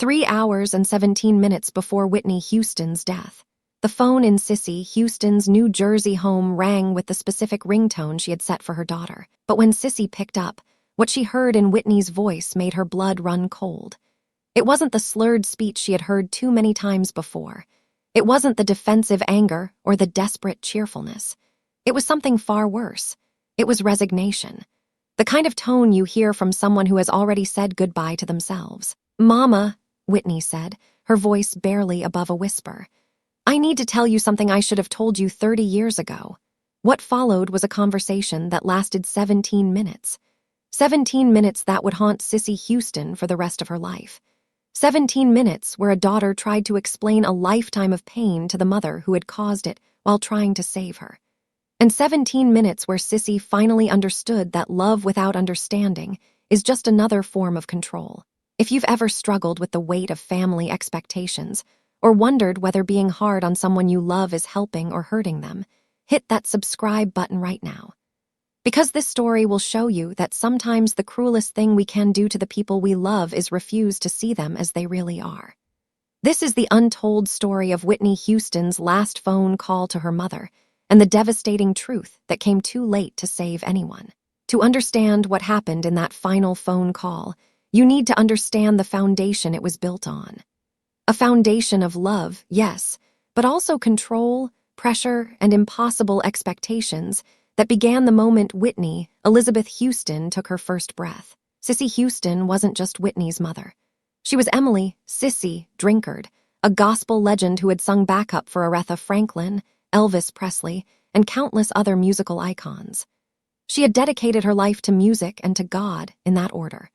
3 hours and 17 minutes before Whitney Houston's death. The phone in Cissy Houston's New Jersey home rang with the specific ringtone she had set for her daughter. But when Cissy picked up, what she heard in Whitney's voice made her blood run cold. It wasn't the slurred speech she had heard too many times before. It wasn't the defensive anger or the desperate cheerfulness. It was something far worse. It was resignation. The kind of tone you hear from someone who has already said goodbye to themselves. "Mama," Whitney said, her voice barely above a whisper. "I need to tell you something I should have told you 30 years ago." What followed was a conversation that lasted 17 minutes. 17 minutes that would haunt Cissy Houston for the rest of her life. 17 minutes where a daughter tried to explain a lifetime of pain to the mother who had caused it while trying to save her. And 17 minutes where Cissy finally understood that love without understanding is just another form of control. If you've ever struggled with the weight of family expectations, or wondered whether being hard on someone you love is helping or hurting them, hit that subscribe button right now. Because this story will show you that sometimes the cruelest thing we can do to the people we love is refuse to see them as they really are. This is the untold story of Whitney Houston's last phone call to her mother, and the devastating truth that came too late to save anyone. To understand what happened in that final phone call, you need to understand the foundation it was built on. A foundation of love, yes, but also control, pressure, and impossible expectations that began the moment Whitney, Elizabeth Houston, took her first breath. Cissy Houston wasn't just Whitney's mother. She was Emily, Cissy, Drinkard, a gospel legend who had sung backup for Aretha Franklin, Elvis Presley, and countless other musical icons. She had dedicated her life to music and to God in that order.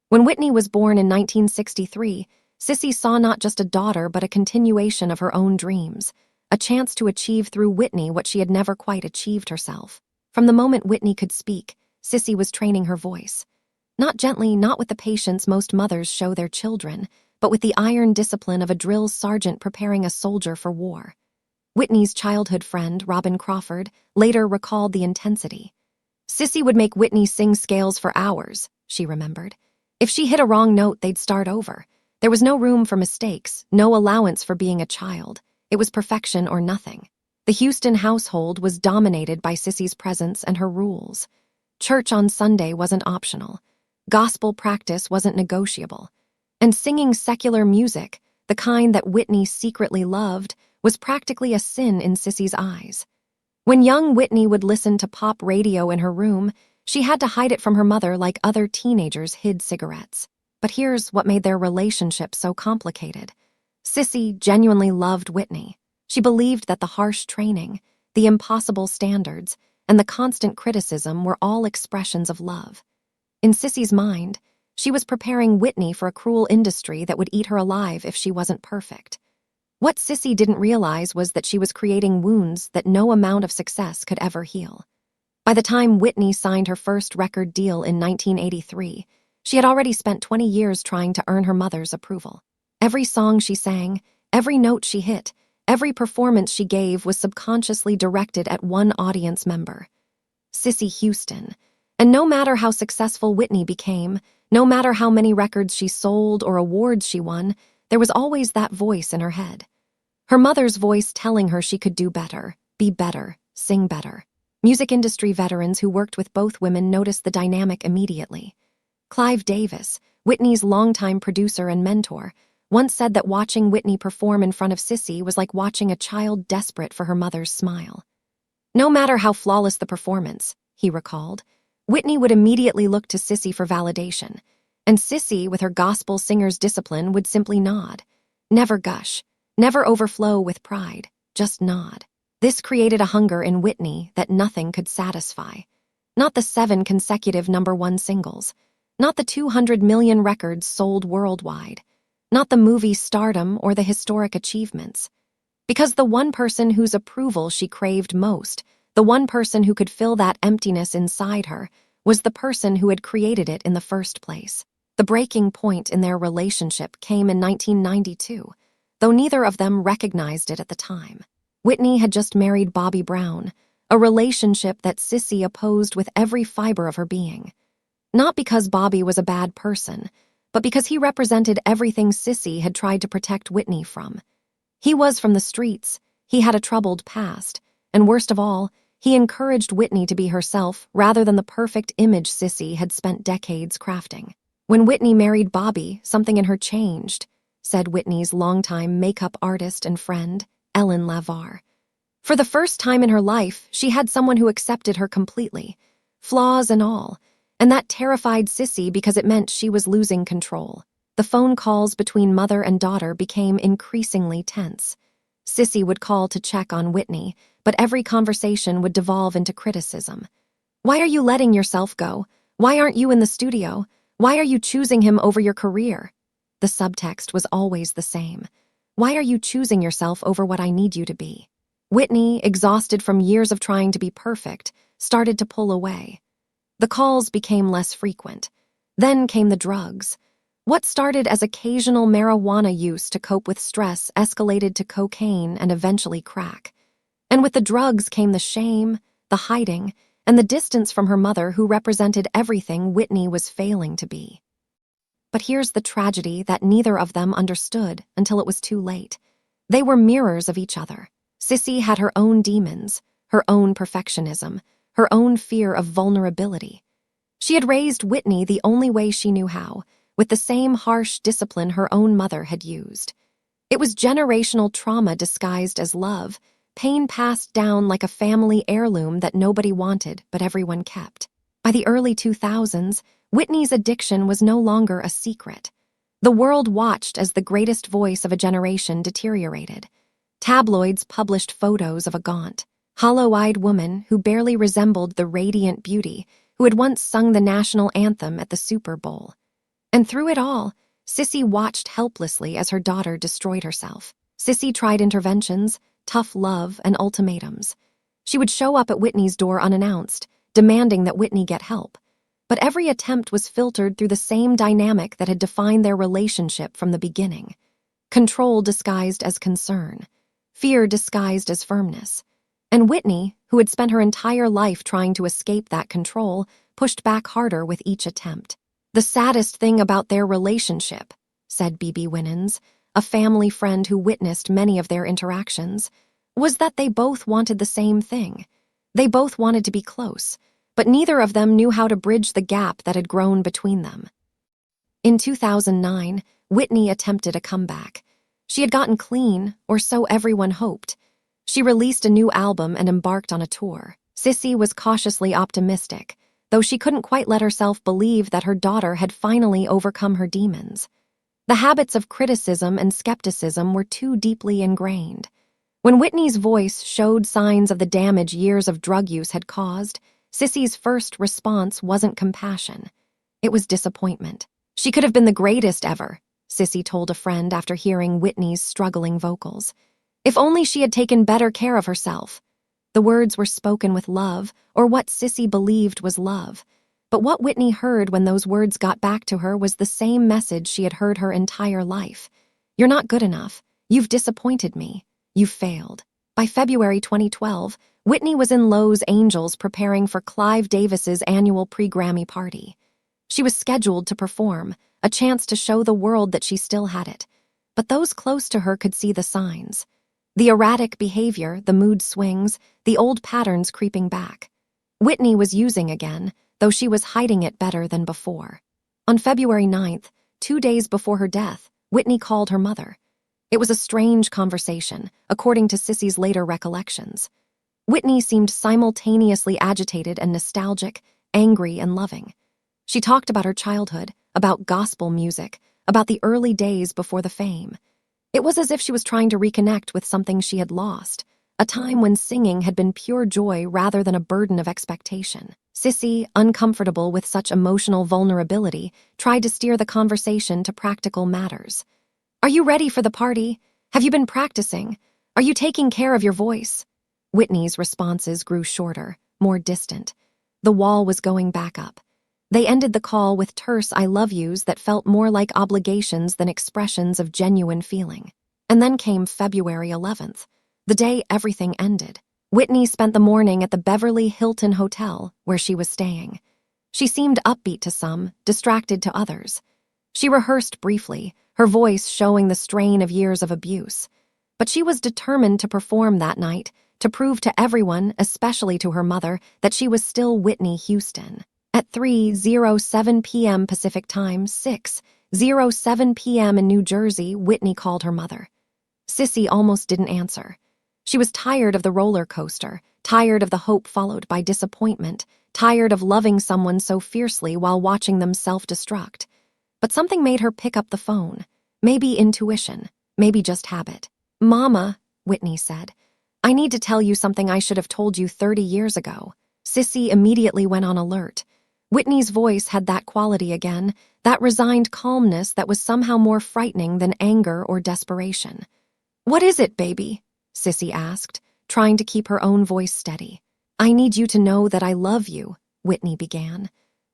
When Whitney was born in 1963, Cissy saw not just a daughter but a continuation of her own dreams, a chance to achieve through Whitney what she had never quite achieved herself. From the moment Whitney could speak, Cissy was training her voice. Not gently, not with the patience most mothers show their children, but with the iron discipline of a drill sergeant preparing a soldier for war. Whitney's childhood friend, Robin Crawford, later recalled the intensity. "Cissy would make Whitney sing scales for hours," she remembered. "If she hit a wrong note, they'd start over. There was no room for mistakes, no allowance for being a child. It was perfection or nothing." The Houston household was dominated by Cissy's presence and her rules. Church on Sunday wasn't optional. Gospel practice wasn't negotiable. And singing secular music, the kind that Whitney secretly loved, was practically a sin in Cissy's eyes. When young Whitney would listen to pop radio in her room, she had to hide it from her mother like other teenagers hid cigarettes. But here's what made their relationship so complicated. Cissy genuinely loved Whitney. She believed that the harsh training, the impossible standards, and the constant criticism were all expressions of love. In Cissy's mind, she was preparing Whitney for a cruel industry that would eat her alive if she wasn't perfect. What Cissy didn't realize was that she was creating wounds that no amount of success could ever heal. By the time Whitney signed her first record deal in 1983, she had already spent 20 years trying to earn her mother's approval. Every song she sang, every note she hit, every performance she gave was subconsciously directed at one audience member, Cissy Houston. And no matter how successful Whitney became, no matter how many records she sold or awards she won, there was always that voice in her head. Her mother's voice telling her she could do better, be better, sing better. Music industry veterans who worked with both women noticed the dynamic immediately. Clive Davis, Whitney's longtime producer and mentor, once said that watching Whitney perform in front of Cissy was like watching a child desperate for her mother's smile. No matter how flawless the performance, he recalled, Whitney would immediately look to Cissy for validation, and Cissy, with her gospel singer's discipline, would simply nod. Never gush, never overflow with pride, just nod. This created a hunger in Whitney that nothing could satisfy. Not the 7 consecutive #1 singles, not the 200 million records sold worldwide, not the movie stardom or the historic achievements. Because the one person whose approval she craved most, the one person who could fill that emptiness inside her, was the person who had created it in the first place. The breaking point in their relationship came in 1992, though neither of them recognized it at the time. Whitney had just married Bobby Brown, a relationship that Cissy opposed with every fiber of her being. Not because Bobby was a bad person, but because he represented everything Cissy had tried to protect Whitney from. He was from the streets, he had a troubled past, and worst of all, he encouraged Whitney to be herself rather than the perfect image Cissy had spent decades crafting. When Whitney married Bobby, something in her changed, said Whitney's longtime makeup artist and friend, Ellen Lavar. For the first time in her life, she had someone who accepted her completely, flaws and all, and that terrified Cissy because it meant she was losing control. The phone calls between mother and daughter became increasingly tense. Cissy would call to check on Whitney, but every conversation would devolve into criticism. "Why are you letting yourself go? Why aren't you in the studio? Why are you choosing him over your career?" The subtext was always the same. "Why are you choosing yourself over what I need you to be?" Whitney, exhausted from years of trying to be perfect, started to pull away. The calls became less frequent. Then came the drugs. What started as occasional marijuana use to cope with stress escalated to cocaine and eventually crack. And with the drugs came the shame, the hiding, and the distance from her mother who represented everything Whitney was failing to be. But here's the tragedy that neither of them understood until it was too late. They were mirrors of each other. Cissy had her own demons, her own perfectionism, her own fear of vulnerability. She had raised Whitney the only way she knew how, with the same harsh discipline her own mother had used. It was generational trauma disguised as love, pain passed down like a family heirloom that nobody wanted but everyone kept. By the early 2000s, Whitney's addiction was no longer a secret. The world watched as the greatest voice of a generation deteriorated. Tabloids published photos of a gaunt, hollow-eyed woman who barely resembled the radiant beauty who had once sung the national anthem at the Super Bowl. And through it all, Cissy watched helplessly as her daughter destroyed herself. Cissy tried interventions, tough love, and ultimatums. She would show up at Whitney's door unannounced, demanding that Whitney get help. But every attempt was filtered through the same dynamic that had defined their relationship from the beginning. Control disguised as concern. Fear disguised as firmness. And Whitney, who had spent her entire life trying to escape that control, pushed back harder with each attempt. "The saddest thing about their relationship," said B.B. Winans, a family friend who witnessed many of their interactions, "was that they both wanted the same thing. They both wanted to be close, but neither of them knew how to bridge the gap that had grown between them." In 2009, Whitney attempted a comeback. She had gotten clean, or so everyone hoped. She released a new album and embarked on a tour. Cissy was cautiously optimistic, though she couldn't quite let herself believe that her daughter had finally overcome her demons. The habits of criticism and skepticism were too deeply ingrained. When Whitney's voice showed signs of the damage years of drug use had caused, Cissy's first response wasn't compassion. It was disappointment. "She could have been the greatest ever," Cissy told a friend after hearing Whitney's struggling vocals. "If only she had taken better care of herself." The words were spoken with love, or what Cissy believed was love. But what Whitney heard when those words got back to her was the same message she had heard her entire life. "You're not good enough. You've disappointed me. You've failed." By February 2012, Whitney was in Los Angeles preparing for Clive Davis's annual pre-Grammy party. She was scheduled to perform, a chance to show the world that she still had it. But those close to her could see the signs. The erratic behavior, the mood swings, the old patterns creeping back. Whitney was using again, though she was hiding it better than before. On February 9th, 2 days before her death, Whitney called her mother. It was a strange conversation, according to Cissy's later recollections. Whitney seemed simultaneously agitated and nostalgic, angry and loving. She talked about her childhood, about gospel music, about the early days before the fame. It was as if she was trying to reconnect with something she had lost, a time when singing had been pure joy rather than a burden of expectation. Cissy, uncomfortable with such emotional vulnerability, tried to steer the conversation to practical matters. "Are you ready for the party? Have you been practicing? Are you taking care of your voice?" Whitney's responses grew shorter, more distant. The wall was going back up. They ended the call with terse "I love yous" that felt more like obligations than expressions of genuine feeling. And then came February 11th, the day everything ended. Whitney spent the morning at the Beverly Hilton Hotel, where she was staying. She seemed upbeat to some, distracted to others. She rehearsed briefly, her voice showing the strain of years of abuse. But she was determined to perform that night, to prove to everyone, especially to her mother, that she was still Whitney Houston. At 3:07 p.m. Pacific Time, 6:07 p.m. in New Jersey, Whitney called her mother. Cissy almost didn't answer. She was tired of the roller coaster, tired of the hope followed by disappointment, tired of loving someone so fiercely while watching them self-destruct. But something made her pick up the phone. Maybe intuition, maybe just habit. "Mama," Whitney said, "I need to tell you something I should have told you 30 years ago." Cissy immediately went on alert. Whitney's voice had that quality again, that resigned calmness that was somehow more frightening than anger or desperation. "What is it, baby?" Cissy asked, trying to keep her own voice steady. "I need you to know that I love you," Whitney began.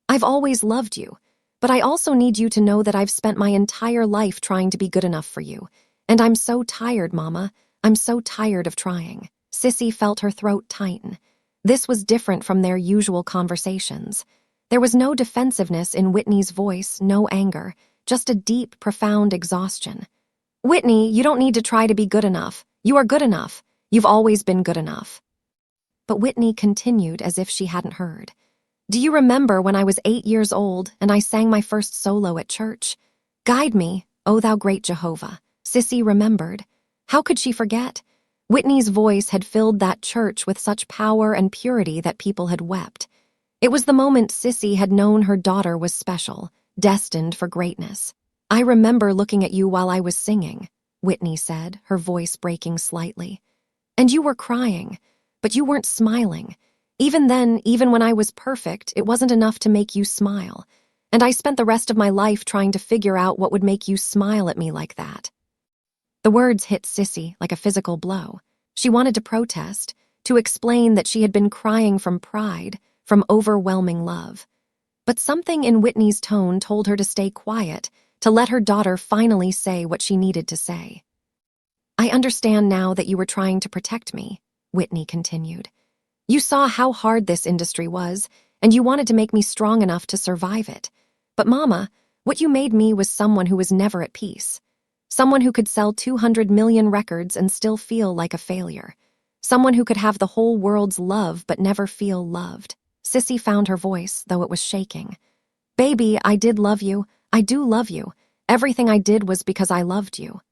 "I've always loved you, but I also need you to know that I've spent my entire life trying to be good enough for you. And I'm so tired, Mama. I'm so tired of trying." Cissy felt her throat tighten. This was different from their usual conversations. There was no defensiveness in Whitney's voice, no anger, just a deep, profound exhaustion. "Whitney, you don't need to try to be good enough. You are good enough. You've always been good enough." But Whitney continued as if she hadn't heard. "Do you remember when I was 8 years old and I sang my first solo at church? 'Guide me, O thou great Jehovah.'" Cissy remembered. How could she forget? Whitney's voice had filled that church with such power and purity that people had wept. It was the moment Cissy had known her daughter was special, destined for greatness. "I remember looking at you while I was singing," Whitney said, her voice breaking slightly. "And you were crying, but you weren't smiling. Even then, even when I was perfect, it wasn't enough to make you smile. And I spent the rest of my life trying to figure out what would make you smile at me like that." The words hit Cissy like a physical blow. She wanted to protest, to explain that she had been crying from pride, from overwhelming love. But something in Whitney's tone told her to stay quiet, to let her daughter finally say what she needed to say. "I understand now that you were trying to protect me," Whitney continued. "You saw how hard this industry was, and you wanted to make me strong enough to survive it. But Mama, what you made me was someone who was never at peace. Someone who could sell 200 million records and still feel like a failure. Someone who could have the whole world's love but never feel loved." Cissy found her voice, though it was shaking. "Baby, I did love you. I do love you. Everything I did was because I loved you."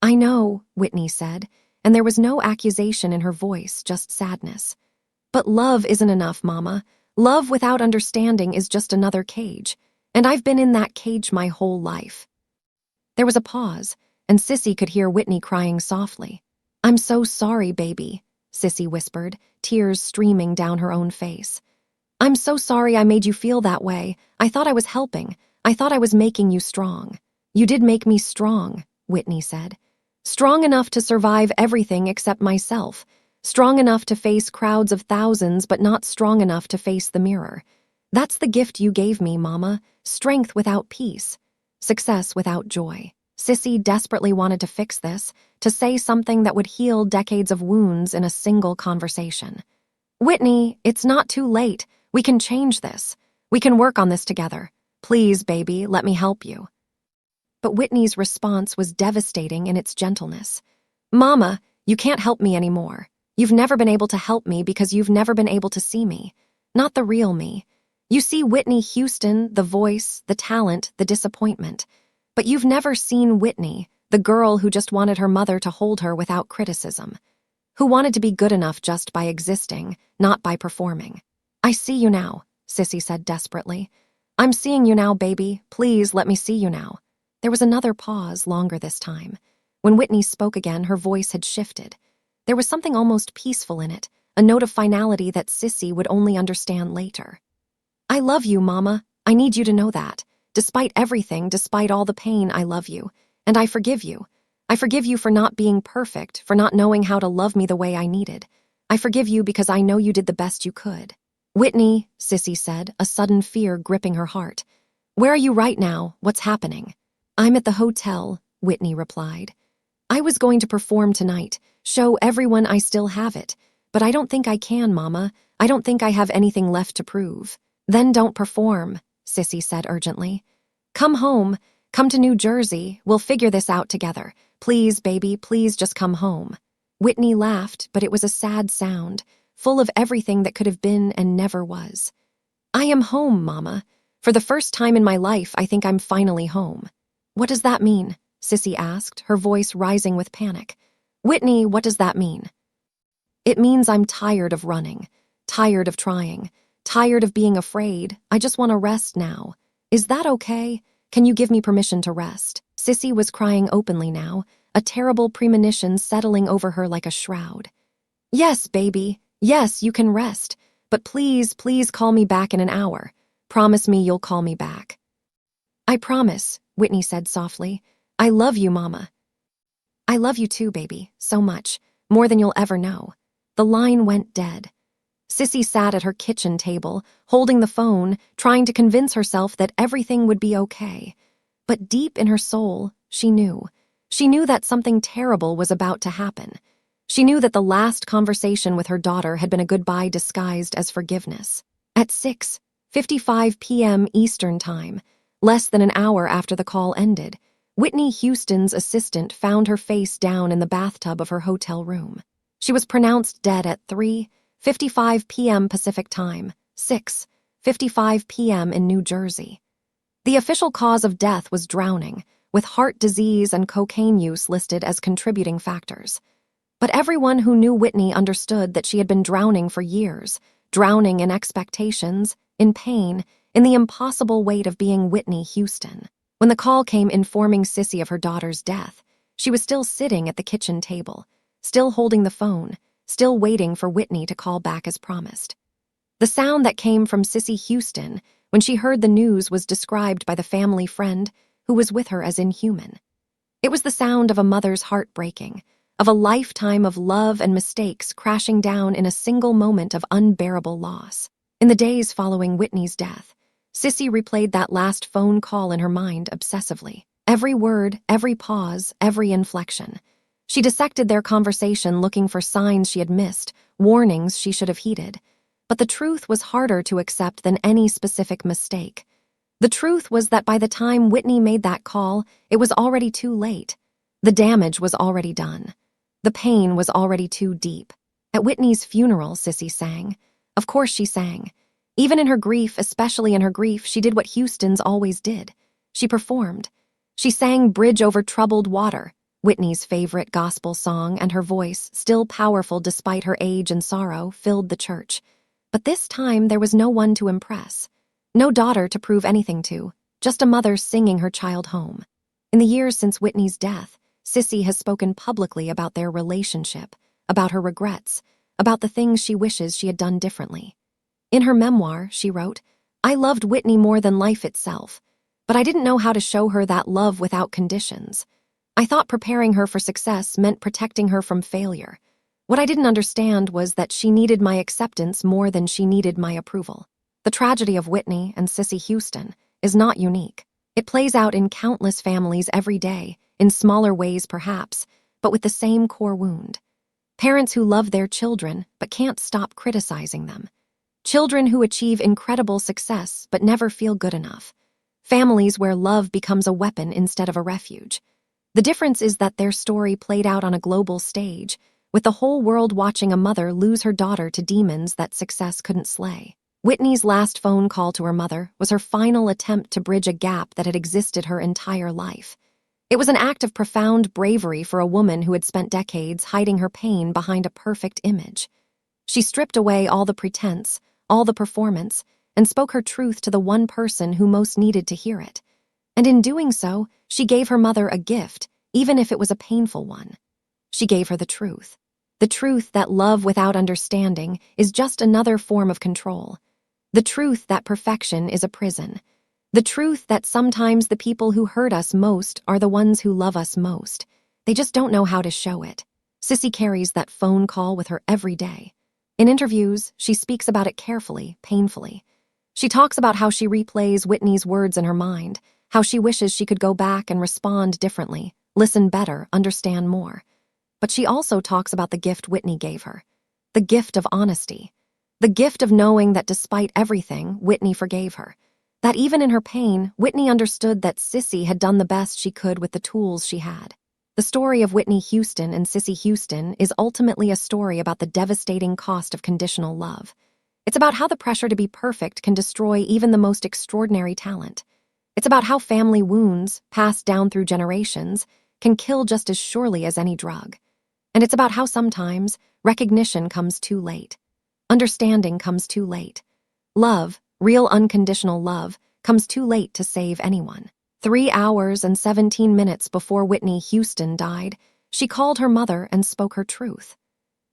"I know," Whitney said, and there was no accusation in her voice, just sadness. "But love isn't enough, Mama. Love without understanding is just another cage, and I've been in that cage my whole life." There was a pause, and Cissy could hear Whitney crying softly. "I'm so sorry, baby," Cissy whispered, tears streaming down her own face. "I'm so sorry I made you feel that way. I thought I was helping. I thought I was making you strong." "You did make me strong," Whitney said. "Strong enough to survive everything except myself. Strong enough to face crowds of thousands, but not strong enough to face the mirror. That's the gift you gave me, Mama. Strength without peace. Success without joy." Cissy desperately wanted to fix this, to say something that would heal decades of wounds in a single conversation. "Whitney, it's not too late. We can change this. We can work on this together. Please, baby, let me help you." But Whitney's response was devastating in its gentleness. "Mama, you can't help me anymore. You've never been able to help me because you've never been able to see me. Not the real me. You see Whitney Houston, the voice, the talent, the disappointment. But you've never seen Whitney, the girl who just wanted her mother to hold her without criticism. Who wanted to be good enough just by existing, not by performing. I see you now," Cissy said desperately. "I'm seeing you now, baby. Please let me see you now." There was another pause, longer this time. When Whitney spoke again, her voice had shifted. There was something almost peaceful in it, a note of finality that Cissy would only understand later. "I love you, Mama. I need you to know that. Despite everything, despite all the pain, I love you. And I forgive you. I forgive you for not being perfect, for not knowing how to love me the way I needed. I forgive you because I know you did the best you could." "Whitney," Cissy said, a sudden fear gripping her heart. "Where are you right now? What's happening?" "I'm at the hotel," Whitney replied. "I was going to perform tonight, show everyone I still have it. But I don't think I can, Mama. I don't think I have anything left to prove." "Then don't perform," Cissy said urgently. Come home. Come to New Jersey. We'll figure this out together. Please, baby, please just come home." Whitney laughed, but it was a sad sound, full of everything that could have been and never was. "I am home, Mama. For the first time in my life, I think I'm finally home." "What does that mean?" Cissy asked, her voice rising with panic. "Whitney, what does that mean?" "It means I'm tired of running, tired of trying, tired of being afraid. I just want to rest now. Is that okay? Can you give me permission to rest?" Cissy was crying openly now, a terrible premonition settling over her like a shroud. "Yes, baby. Yes, you can rest. But please, please call me back in an hour. Promise me you'll call me back." "I promise," Whitney said softly. "I love you, Mama." "I love you too, baby, so much, more than you'll ever know." The line went dead. Cissy sat at her kitchen table, holding the phone, trying to convince herself that everything would be okay. But deep in her soul, she knew. She knew that something terrible was about to happen. She knew that the last conversation with her daughter had been a goodbye disguised as forgiveness. At 6:55 p.m. Eastern Time, less than an hour after the call ended, Whitney Houston's assistant found her face down in the bathtub of her hotel room. She was pronounced dead at 3:55 p.m. Pacific Time, 6:55 p.m. in New Jersey. The official cause of death was drowning, with heart disease and cocaine use listed as contributing factors. But everyone who knew Whitney understood that she had been drowning for years, drowning in expectations, in pain, in the impossible weight of being Whitney Houston. When the call came informing Cissy of her daughter's death, she was still sitting at the kitchen table, still holding the phone, still waiting for Whitney to call back as promised. The sound that came from Cissy Houston when she heard the news was described by the family friend who was with her as inhuman. It was the sound of a mother's heart breaking, of a lifetime of love and mistakes crashing down in a single moment of unbearable loss. In the days following Whitney's death, Cissy replayed that last phone call in her mind obsessively. Every word, every pause, every inflection. She dissected their conversation looking for signs she had missed, warnings she should have heeded. But the truth was harder to accept than any specific mistake. The truth was that by the time Whitney made that call, it was already too late. The damage was already done. The pain was already too deep. At Whitney's funeral, Cissy sang. Of course she sang. Even in her grief, especially in her grief, she did what Houstons always did. She performed. She sang Bridge Over Troubled Water, Whitney's favorite gospel song, and her voice, still powerful despite her age and sorrow, filled the church. But this time there was no one to impress. No daughter to prove anything to, just a mother singing her child home. In the years since Whitney's death, Cissy has spoken publicly about their relationship, about her regrets, about the things she wishes she had done differently. In her memoir, she wrote, "I loved Whitney more than life itself, but I didn't know how to show her that love without conditions. I thought preparing her for success meant protecting her from failure. What I didn't understand was that she needed my acceptance more than she needed my approval." The tragedy of Whitney and Cissy Houston is not unique. It plays out in countless families every day, in smaller ways perhaps, but with the same core wound. Parents who love their children but can't stop criticizing them. Children who achieve incredible success but never feel good enough. Families where love becomes a weapon instead of a refuge. The difference is that their story played out on a global stage, with the whole world watching a mother lose her daughter to demons that success couldn't slay. Whitney's last phone call to her mother was her final attempt to bridge a gap that had existed her entire life. It was an act of profound bravery for a woman who had spent decades hiding her pain behind a perfect image. She stripped away all the pretense, all the performance, and spoke her truth to the one person who most needed to hear it. And in doing so, she gave her mother a gift, even if it was a painful one. She gave her the truth. The truth that love without understanding is just another form of control. The truth that perfection is a prison. The truth that sometimes the people who hurt us most are the ones who love us most. They just don't know how to show it. Cissy carries that phone call with her every day. In interviews, she speaks about it carefully, painfully. She talks about how she replays Whitney's words in her mind, how she wishes she could go back and respond differently, listen better, understand more. But she also talks about the gift Whitney gave her, the gift of honesty, the gift of knowing that despite everything, Whitney forgave her, That even in her pain, Whitney understood that Cissy had done the best she could with the tools she had. The story of Whitney Houston and Cissy Houston is ultimately a story about the devastating cost of conditional love. It's about how the pressure to be perfect can destroy even the most extraordinary talent. It's about how family wounds, passed down through generations, can kill just as surely as any drug. And it's about how sometimes recognition comes too late. Understanding comes too late. Love, real unconditional love, comes too late to save anyone. 3 hours and 17 minutes before Whitney Houston died, she called her mother and spoke her truth.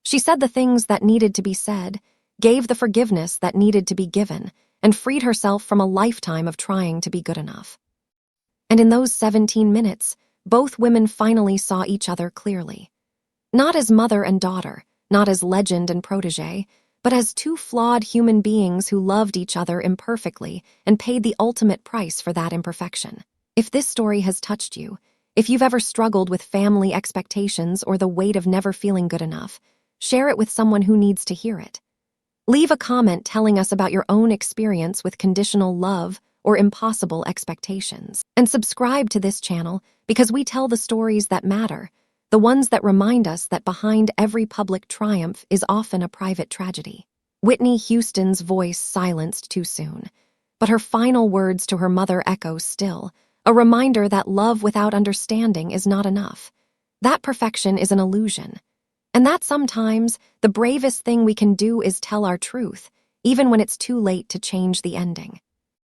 She said the things that needed to be said, gave the forgiveness that needed to be given, and freed herself from a lifetime of trying to be good enough. And in those 17 minutes, both women finally saw each other clearly. Not as mother and daughter, not as legend and protege, but as two flawed human beings who loved each other imperfectly and paid the ultimate price for that imperfection. If this story has touched you, if you've ever struggled with family expectations or the weight of never feeling good enough, share it with someone who needs to hear it. Leave a comment telling us about your own experience with conditional love or impossible expectations. And subscribe to this channel because we tell the stories that matter, the ones that remind us that behind every public triumph is often a private tragedy. Whitney Houston's voice silenced too soon, but her final words to her mother echo still, a reminder that love without understanding is not enough. That perfection is an illusion. And that sometimes the bravest thing we can do is tell our truth, even when it's too late to change the ending.